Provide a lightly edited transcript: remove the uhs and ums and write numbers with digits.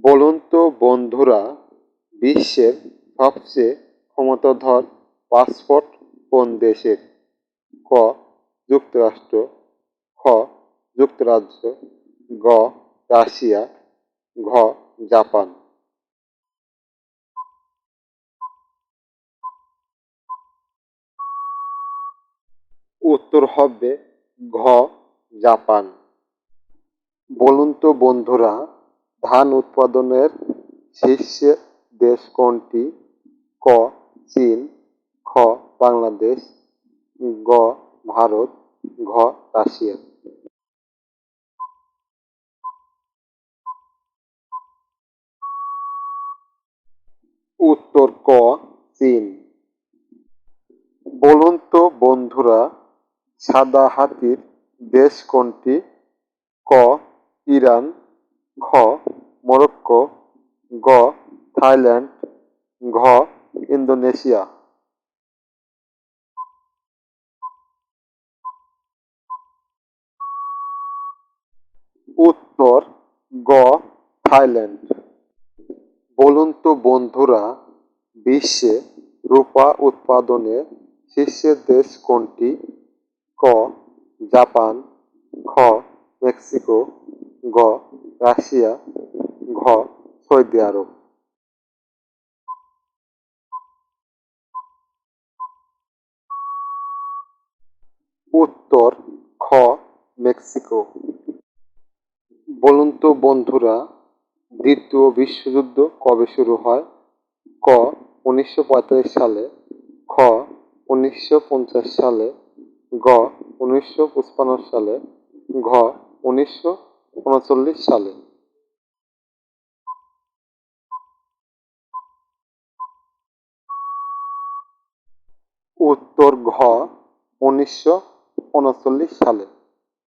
বলুন তো বন্ধুরা, বিশ্বের সবচেয়ে ক্ষমতাধর পাসপোর্ট কোন দেশের? ক. যুক্তরাষ্ট্র, খ. যুক্তরাজ্য, গ. রাশিয়া, ঘ. জাপান। উত্তর হবে ঘ. জাপান। বলুন তো বন্ধুরা, ধান উৎপাদনের শীর্ষে দেশ কোনটি? ক. চীন, খ. বাংলাদেশ, গ. ভারত, ঘ. রাশিয়া। উত্তর ক. চীন। বলুন তো বন্ধুরা, সাদা হাতির দেশ কোনটি? ক. ইরান, খ. মরক্কো, গ. থাইল্যান্ড, ঘ. ইন্দোনেশিয়া। উত্তর গ. থাইল্যান্ড। বলুন তো বন্ধুরা, বিশ্বে রূপা উৎপাদনে শীর্ষের দেশ কোনটি? ক. জাপান, খ. মেক্সিকো, গ. রাশিয়া, ঘ. সৌদি আরব। উত্তর খ. মেক্সিকো। বলুন তো বন্ধুরা, দ্বিতীয় বিশ্বযুদ্ধ কবে শুরু হয়? ক. 1945 সালে, খ. 1950 সালে, গ. 1955 সালে, ঘ. 1939 সালে। উত্তর ঘ. 1939 সালে।